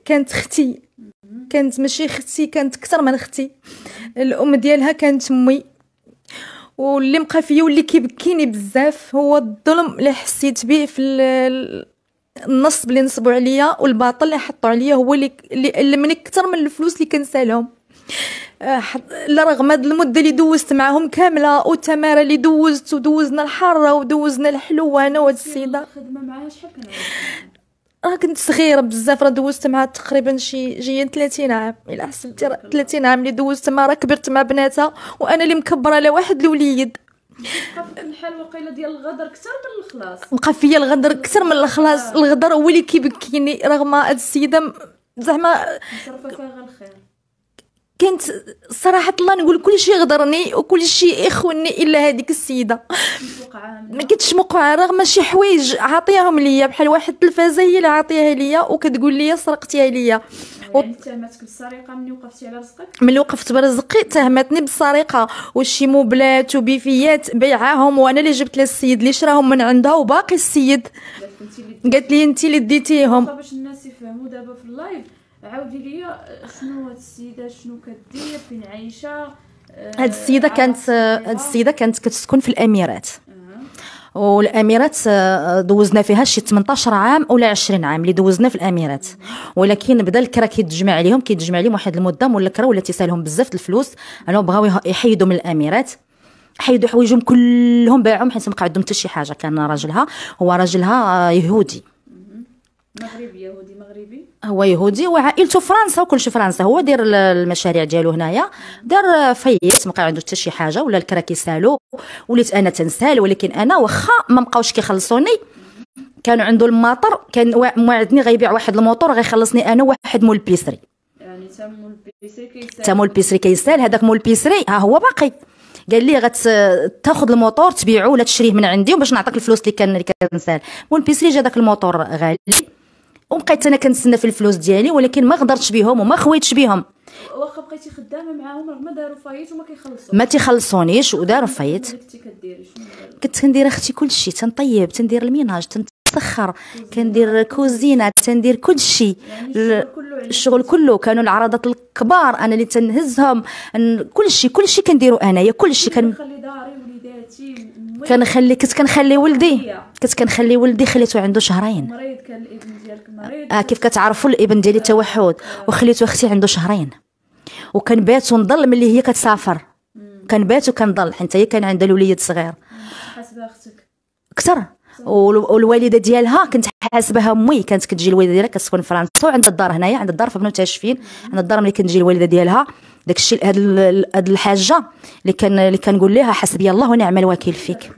كانت اختي، كانت ماشي اختي، كانت اكثر من اختي. الام ديالها كانت امي. واللي بقى فيا واللي كيبكيني بزاف هو الظلم اللي حسيت به في النصب اللي نصبوا عليا والباطل اللي حطوا عليا، هو اللي من اكثر من الفلوس اللي كنسالهم. رغم هاد المده اللي دوزت معاهم كامله والتماره اللي دوزت، ودوزنا الحاره ودوزنا الحلوه انا وهاد السيده. الخدمه معاها شحال كان كنت صغيره بزاف، دوزت معها تقريبا شي جايه 30 عام الا حسبتي. 30 عام اللي دوزت معها، كبرت مع بناتها وانا اللي مكبره على واحد الوليد. بقى في الحال وقيله ديال الغدر اكثر من الخلاص، بقى فيا الغدر اكثر من الخلاص. الغدر هو اللي كيبكيني، رغم هاد السيده زعما صرفه فيها غير الخير. كنت صراحه الله نقول كل شيء غدرني وكل شيء يخونني الا هذيك السيده. ما كنتش موقعه، رغم شي حوايج عاطياهم ليا، بحال واحد التلفازه هي اللي عاطيها ليا وكتقول لي سرقتيها ليا. يعني اتهمتك بالسرقه ملي وقفتي على رزقك؟ ملي وقفت برزقي تهمتني بالسرقه، وشي موبلات وبيفيات بيعاهم وانا اللي جبت للسيد اللي شراهم من عندها، وباقي السيد قالت لي انت اللي ديتيهم. باش الناس يفهموا دابا في اللايف، عاودي لي شنو هاد السيده، شنو كدير، فين عايشه؟ هاد السيده كانت كتسكن في الاميرات. والاميرات دوزنا فيها شي 18 عام ولا 20 عام اللي دوزنا في الاميرات. ولكن بدا الكرا كيتجمع عليهم واحد المده، ولا الكرا ولا تيسالهم بزاف الفلوس. انا بغاو يحيدوا من الاميرات، حيدوا حوايجهم كلهم، باعهم حيت ما بقى عندهم حتى شي حاجه. كان راجلها يهودي مغربي، يهودي مغربي، هو يهودي وعائلته فرنسا وكلشي فرنسا. هو داير المشاريع ديالو هنايا، دار فيت، ما بقى عنده حتى شي حاجه. ولا الكرا كيسالو، وليت انا تنسال. ولكن انا واخا ما بقاوش كيخلصوني، كانوا عنده الماطر، كان موعدني غيبيع واحد الموطور غيخلصني انا واحد مول بيسري. يعني تا مول بيسري كيسال. هذاك مول بيسري ها هو باقي. قال لي غتاخذ الموطور تبيعه ولا تشريه من عندي وباش نعطيك الفلوس اللي كنسال. مول بيسري جا داك الموطور غالي، وبقيت انا كنتسنى في الفلوس ديالي، ولكن ما غدرتش بهم وما خويتش بهم. واخا بقيتي خدامه معاهم رغم داروا فايت وما كيخلصوش، ما تيخلصونيش وداروا فايت. كنت كندير اختي كلشي، تنطيب، تندير الميناج، تنسخر، كندير كوزينه، تندير كلشي. يعني الشغل كله. كانوا العرضات الكبار انا اللي تنهزهم، كلشي كنديرو انايا. كلشي كنخلي داري وليداتي، كنت كنخلي ولدي خليته عنده شهرين. مريض كان الابن ديالك مريض. كيف كتعرفوا الابن ديالي توحد، وخليته اختي عنده شهرين. وكنبات ونضل ملي هي كتسافر، كنبات وكنضل حتى هي كان عندها الوليد صغير. حاسبه اختك اكثر. والوالده ديالها كنت حاسبها امي. كانت كتجي الوالده ديالها كتسكن في فرنسا وعندها الدار هنايا، عندها الدار في بنو تاشفين، عندها الدار. ملي كنجي الوالده ديالها داكشي، هاد الحاجه اللي كنقول لها حسبي الله ونعم الوكيل فيك،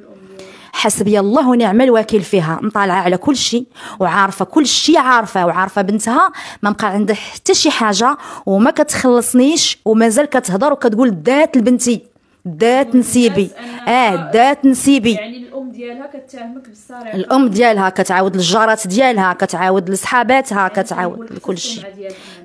حسبي الله ونعم الوكيل فيها. مطالعه على كل شيء وعارفه كل شيء، وعارفه بنتها ما بقى عندها حتى شي حاجه وما كتخلصنيش، ومازال كتهضر وكتقول دات لبنتي، دات نسيبي. دات نسيبي. يعني الام ديالها كتهمك بالسرقه، الام ديالها كتعاود للجارات ديالها، كتعاود لصحاباتها، كتعاود لكل شيء.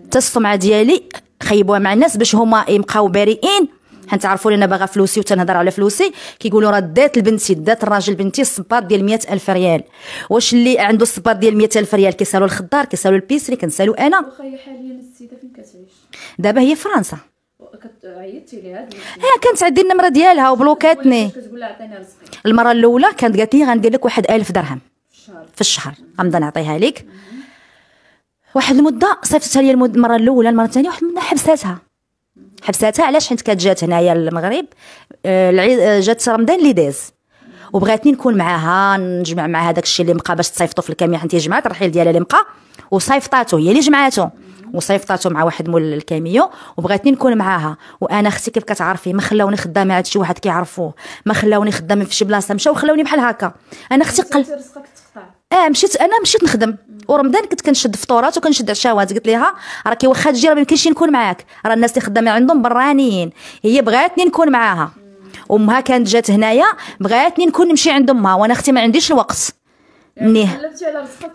حتى السمعه ديالي خيبوها مع الناس باش هما يبقاو بريئين. حيت عرفوا لي انا باغا فلوسي وتنهضر على فلوسي، كيقولوا راه دات لبنتي، دات الراجل بنتي الصباط ديال 100,000 ريال. واش اللي عنده الصباط ديال 100,000 ريال كيسالوا الخضار، كيسالوا البيسري، كنسالو انا. وخايه حاليا السيده فين كتعيش دابا هي في فرنسا. عيطتي ليها؟ كانت عندي النمره ديالها وبلوكاتني. كتقول لها عطيني رزقي. المره الاولى كانت قالت لي غندير لك 1000 درهم في الشهر، غنبدا نعطيها لك. واحد المده صيفطتها لي المره الاولى، المره الثانيه واحد المده حبساتها. علاش؟ حيت كانت جات هنايا المغرب، جات رمضان اللي داز، وبغاتني نكون معاها، نجمع معاها داك الشيء اللي بقى باش تصيفطو في الكاميون. حيت هي جمعات الرحيل ديالها اللي بقى وصيفطاتو، هي اللي جمعاتو وصيفطاتو مع واحد مول الكاميون، وبغاتني نكون معاها. وانا اختي كيف كتعرفي ما خلاوني خدامه عند شي واحد كيعرفوه، ما خلاوني خدامه في شي بلاصه، مشاو خلاوني بحال هكا. انا اختي رزقك تقطع. مشيت نخدم. ورمضان كنت كنشد فطورات وكنشد عشاوات. قلت لها راكي واخا تجي راه ما يمكنش نكون معاك، راه الناس اللي خدامه عندهم برانيين. هي بغاتني نكون معاها. امها كانت جات هنايا بغاتني نكون نمشي عند امها، وانا اختي ما عنديش الوقت. يعني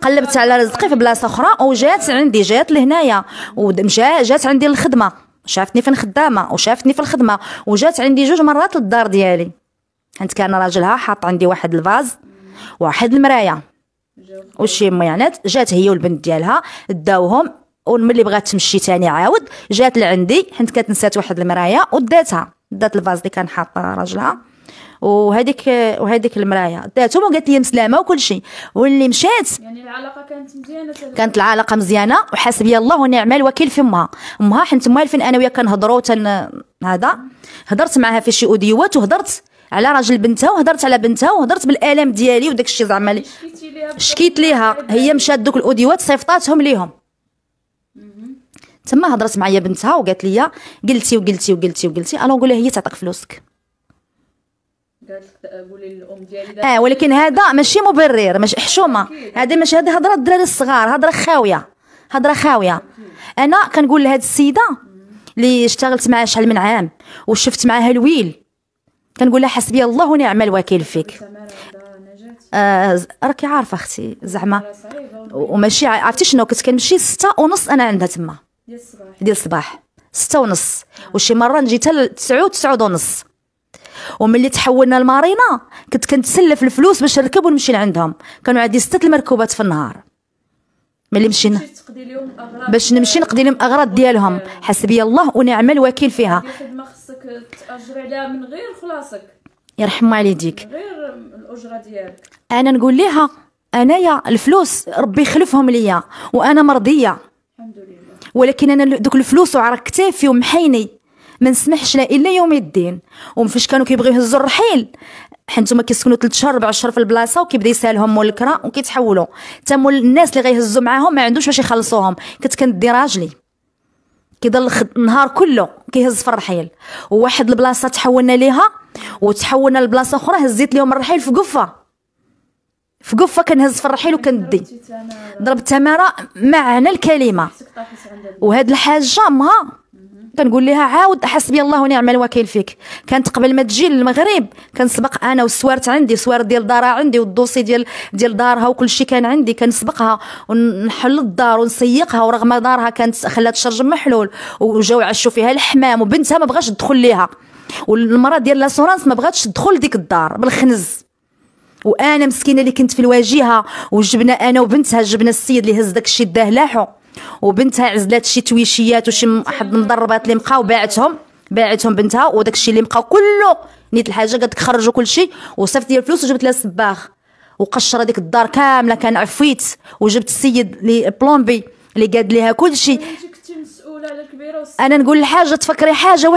قلبت على رزقي في بلاصه اخرى، وجات عندي، جات لهنايا جات عندي للخدمه، شافتني فين خدامه وشافتني في الخدمه، وجات عندي 2 مرات للدار ديالي. حيت كان راجلها حاط عندي واحد الفاز واحد المرايه وشي ميانات. جات هي والبنت ديالها داوهم وملي بغات تمشي تاني عاود جات لعندي حيت كانت نسات واحد المرايه وداتها، دات الفاز اللي كان حاط راجلها وهذيك المرايه داتهم وقالت لي مسلامه وكل شيء. واللي مشات يعني العلاقه كانت مزيانه، كانت العلاقه مزيانه وحسبي الله ونعم الوكيل في امها حيت موالفين انا وياك كنهضروا هذا. هضرت معها في شي اوديوات وهضرت على راجل بنتها وهضرت على بنتها وهضرت بالالم ديالي وداك الشيء زعما شكيت ليها. هي مشات دوك الاوديوات صيفطاتهم ليهم تما. هضرت معايا بنتها وقالت لي قلتي وقلتي وقلتي وقلتي انا نقول لها هي تعطيك فلوسك. قالت لك قولي للام ديالي ولكن هذا ماشي مبرر، ماشي حشومه، هذا ماشي، هذه هضره الدراري الصغار، هضره خاويه، هضره خاويه. انا كنقول لهاد السيده اللي اشتغلت معها شحال من عام وشفت معها الويل كنقول لها حسبي الله ونعم الوكيل فيك. راكي عارفه اختي زعما وماشي عرفتي شنو، كنت كنمشي 6:30 انا عندها تما ديال الصباح 6:30 وشي مره نجي حتى 9:09:30. وملي تحولنا لمارينا كنت كنتسلف الفلوس باش نركب ونمشي لعندهم. كانوا عندي 6 المركوبات في النهار ملي مشينا باش نمشي نقضي لهم اغراض ديالهم. حسبي الله ونعم الوكيل فيها. الخدمه خصك تاجري عليها من غير خلاصك، يرحم والديك، غير الاجره ديالك. انا نقول لها انايا الفلوس ربي يخلفهم ليا وانا مرضيه الحمد لله، ولكن انا دوك الفلوس وعرى كتافي ومحيني ما نسمحش لا الا يوم الدين. ومفاش كانوا كيبغيو يهزوا الرحيل حيت نتوما كيسكنوا 3 شهور 4 شهور في البلاصه وكيبدا يسالهم مول الكرا وكيتحولوا حتى مول الناس اللي غيهزوا معاهم ما عندوش باش يخلصوهم. كنت كندي راجلي كيضل النهار كله كيهز في الرحيل. وواحد البلاصه تحولنا ليها وتحولنا لبلاصه اخرى هزيت لهم الرحيل في قفه كنهز في الرحيل وكندي ضرب تماره معنى الكلمه. وهاد الحاجه امها كنقول لها عاود حسبي الله ونعم الوكيل فيك. كانت قبل ما تجي للمغرب كنسبق انا والسوارت عندي، سوار ديال دارها عندي والدوسي ديال دارها وكل شيء كان عندي. كنسبقها ونحل الدار ونسيقها ورغم دارها كانت خلات شرج محلول وجاو عشوا فيها الحمام وبنتها ما بغاش تدخل ليها والمراه ديال لاسورانس ما بغاتش تدخل ديك الدار بالخنز. وانا مسكينه اللي كنت في الواجهه وجبنا انا وبنتها جبنا السيد اللي هز داك الشيء داه لاحو وبنتها عزلات شي تويشيات وشي واحد المضربات اللي بقاو باعتهم بنتها وداك الشيء اللي بقى كله نيت الحاجه قالت لك خرجوا كل شيء وصيفط ديال الفلوس وجبت لها السباغ وقشر هذيك الدار كامله. كان عفيت وجبت السيد اللي بلومبي اللي قاد ليها كل شيء. انا نقول الحاجه تفكري حاجه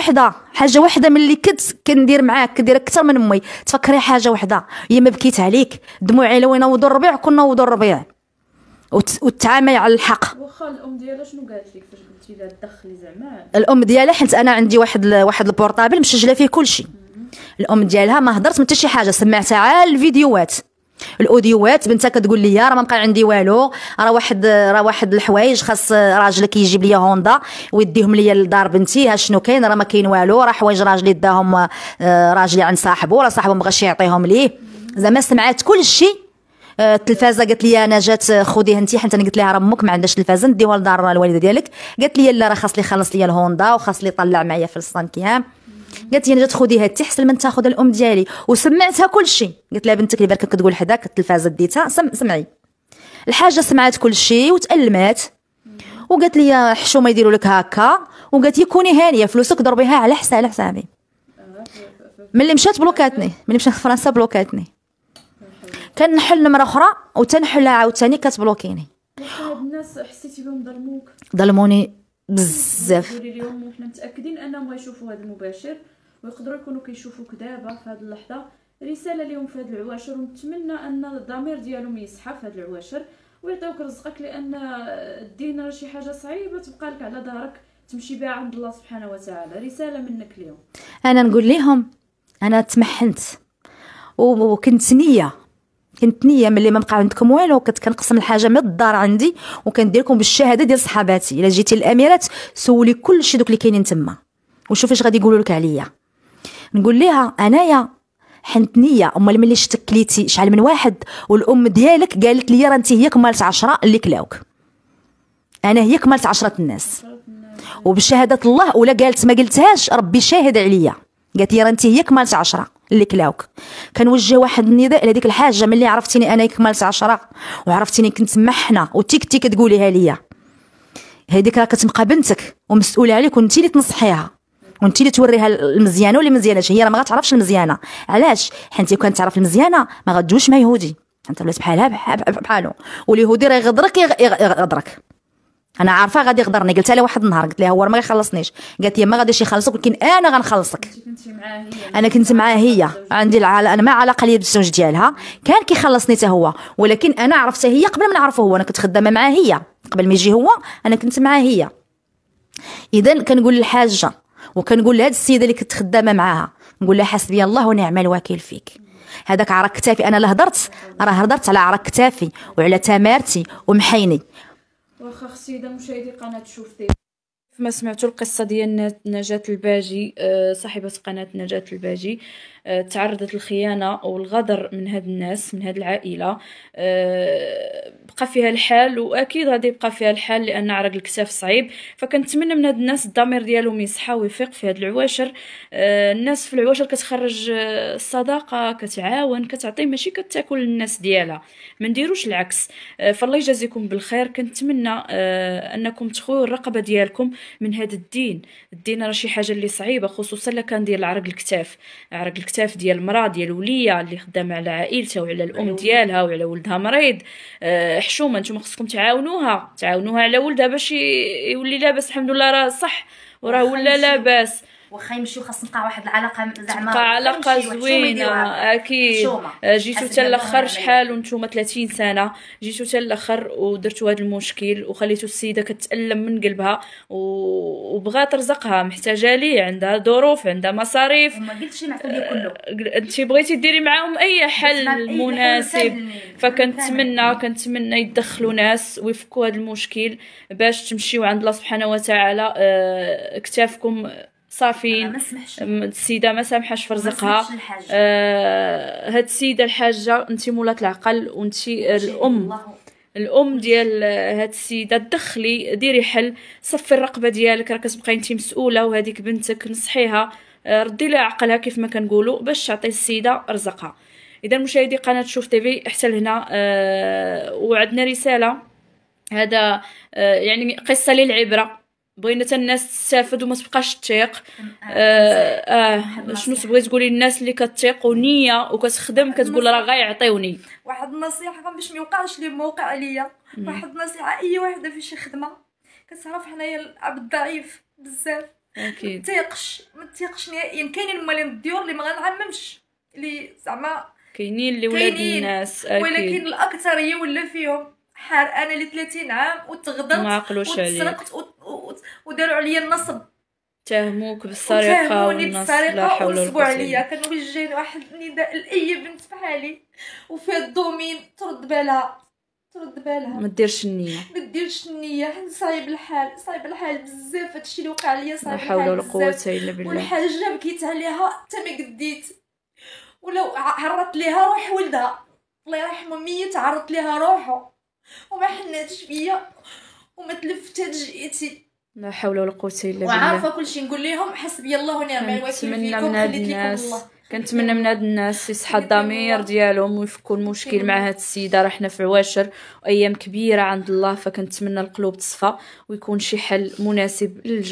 وحده من اللي كنت كندير معاك كدير اكثر من امي. تفكري حاجه وحده هي ما بكيت عليك دموعي لو ينوضوا الربيع كنا نوضوا الربيع وتعامل على الحق. واخا الام ديالها شنو قالت لك فاش قلتي لها تدخلي زعما؟ الام ديالها حيت انا عندي واحد البورطابل مسجله فيه كل شيء. الام ديالها ما هضرت حتى شي حاجه، سمعتها على الفيديوهات الاوديوات. بنتها كتقول لي راه ما بقى عندي والو، راه واحد الحوايج خاص راجلك يجيب لي هوندا ويديهم لي لدار بنتي. ها شنو كاين؟ راه ما كاين والو، راه حوايج راجلي داهم راجلي عند صاحبه، راه صاحبه ما بغاش يعطيهم ليه. زعما سمعت كل شيء. التلفازه قالت لي انا جات خذيها انت حيت انا قلت لها راه امك ما عندهاش تلفازه نديوها لدار الوالده ديالك. قالت لي لا راه خاص لي يخلص لي الهوندا وخاص لي يطلع معايا في الصنكيام. قالت لي انا جات خذيها انت احسن من تاخذ الام ديالي. وسمعتها كل شيء. قلت لها بنتك اللي بالك كتقول حداك التلفازه ديتها سمعي الحاجه. سمعت كل شيء وتألمات وقالت لي حشومه يديروا لك هكا. وقالت لي كوني هانيه فلوسك ضربيها على حسابي. ملي مشات بلوكاتني، ملي مشات فرنسا بلوكاتني. كنحل نمره اخرى وتنحلها عاوتاني كتبلوكيني. هاد الناس حسيتي بهم ظلموني بزاف. ديري اليوم وحنا متاكدين انهم غيشوفوا هذا المباشر ويقدروا يكونوا كيشوفوك دابا في هذه اللحظه. رساله لهم في هذه العواشر ونتمنى ان الضمير ديالهم يصحى في هذه العواشر ويعطيوك رزقك، لان الدين راه شي حاجه صعيبه تبقى لك على ظهرك تمشي بها عند الله سبحانه وتعالى. رساله منك اليوم. انا نقول لهم انا تمحنت وكنت نيه ملي ما بقى عندكم والو كنت كنقسم الحاجه من الدار عندي وكندير لكم بالشهاده ديال صحاباتي. الا جيتي للاميرات سولي كلشي دوك اللي كاينين تما وشوفي اش غادي يقولوا لك عليا. نقول لها انايا حنت نيه. امال ملي شتك كليتي شحال من واحد والام ديالك قالت لي راه انت هي كمالت 10 اللي كلاوك. انا هي كمالت 10 الناس وبشهاده الله. ولا قالت ما قلتهاش ربي شاهد عليا. قالت لي راه انت هي كمالت 10 اللي كلاوك. كنوجه واحد النداء لهذيك الحاجه ملي عرفتيني انا كمالت 10 وعرفتيني كنت محنه وتيك تيك تقوليها ليا. هذيك راه كتبقى بنتك ومسؤوله عليك، وانت اللي تنصحيها وانت اللي توريها المزيانه واللي مزيانه. هي راه ما غتعرفش المزيانه، علاش؟ حيت كانت تعرف المزيانه ما غدوش مع يهودي، انت ولات بحالها بحالو. واليهودي راه يغدرك يغدرك. انا عارفه غادي يغدرني، قلت لها واحد النهار، قلت لها هو ما غيخلصنيش، قالت لي ما غاديش يخلصك ولكن انا غنخلصك. انا كنت معاه هي، عندي انا ما علاقه لي بالزوج ديالها، كان كيخلصني حتى هو، ولكن انا عرفتها هي قبل ما نعرفه هو. انا كنت خدامه معاه هي قبل ما يجي هو، انا كنت معاه هي. اذا كنقول للحاجه وكنقول لهاد السيده اللي كنت خدامه معاها، نقول لها حسبي الله ونعم الوكيل فيك. هذاك عرق كتافي، انا لا هضرت راه هضرت على عرق كتافي وعلى تمارتي ومحيني. واخا السيده مشاهدي قناه شوف تي، ما سمعتوا القصه ديال نجاة الباجي، صاحبه قناه نجاة الباجي، تعرضت للخيانه والغدر من هاد الناس، من هاد العائله. بقى فيها الحال، واكيد غادي يبقى فيها الحال لان عرق الكتاف صعيب. فكنتمنى من هاد الناس الضمير ديالهم يصحى ويفيق في هاد العواشر. الناس في العواشر كتخرج الصداقه، كتعاون، كتعطي، ماشي كتاكل الناس ديالها. ما نديروش العكس. فالله يجازيكم بالخير. كنتمنى انكم تخويو الرقبه ديالكم من هذا الدين. الدين راه شي حاجه اللي صعيبه، خصوصا الا كان ديال عرق الكتاف، عرق الكتاف ديال المراه، ديال الوليه اللي خدامه على عائلتها وعلى الام ديالها وعلى ولدها مريض. حشومه، نتوما خصكم تعاونوها على ولدها باش يولي لاباس. الحمد لله راه صح وراه ولا لاباس. واخا يمشيو خاص نبقى واحد العلاقه زعما تبقى علاقه زوينه. اكيد جيتو حتى الاخر شحال وانتم 30 سنه، جيتو حتى الاخر ودرتوا هذا المشكل وخليتوا السيده كتالم من قلبها وبغات رزقها، محتاجه ليه، عندها ظروف، عندها مصاريف. وما قلتش نعطي ليه كله، انت بغيتي ديري معاهم اي حل مناسب. فكنتمنى يدخلوا ناس ويفكوا هذا المشكل باش تمشيو عند الله سبحانه وتعالى. كتافكم صافين. السيده ما سامحاش في رزقها. هاد السيده الحاجه انت مولات العقل، وانت الام ديال هاد السيده، دخلي ديري حل، صفي الرقبه ديالك، راه كتبقاي انت مسؤوله وهذيك بنتك، نصحيها، ردي لها عقلها كيف ما كنقولوا باش تعطي السيده رزقها. اذا مشاهدي قناه شوف تيفي حتى لهنا وعندنا رساله. هذا يعني قصه للعبره، بغينا حتى الناس تستافد وما تبقاش تطيق. شنو تبغي تقولي للناس اللي كتطيق ونيه وكتخدم كتقول راه غيعطيوني؟ واحد النصيحه باش ما يوقعش لي موقع ليا. واحد النصيحه، اي وحده في شي خدمه كتعرف حنايا الاب الضعيف بزاف، اكيد ما تيقش نهائيا. كاينين مالين الديور اللي ما غنعممش، اللي زعما كاينين اللي ولاد الناس، أكيد. ولكن الاكثريه ولا فيهم حار. انا اللي 30 عام وتغدرت وتسرقت وداروا عليا النصب، تهموك بالسرقه والنصب، لا حول ولا قوه قوه. عليا. كنوجه واحد النداء لاي بنت بحالي وفي الدومين، ترد بالها ما ديرش النيه، حيت صعيب الحال بزاف. هادشي اللي وقع ليا صعيب الحال، لا حول ولا قوه الا بالله. والحاجه بكيت عليها حتى ما قديت، ولو عرضت ليها روح ولدها الله يرحمه ميت، عرضت ليها روحه وما حناتش فيا وما تلفتش جئتي. لا حول ولا قوه الا بالله. وعارفه كلشي نقول لهم حسبي الله ونعم الوكيل فيكم. كنتمنى من هاد الناس يصحى الضمير ديالهم ويفكوا المشكل مع هاد السيده. راه حنا في عواشر وايام كبيره عند الله، فكنتمنى القلوب تصفى ويكون شي حل مناسب للجميع.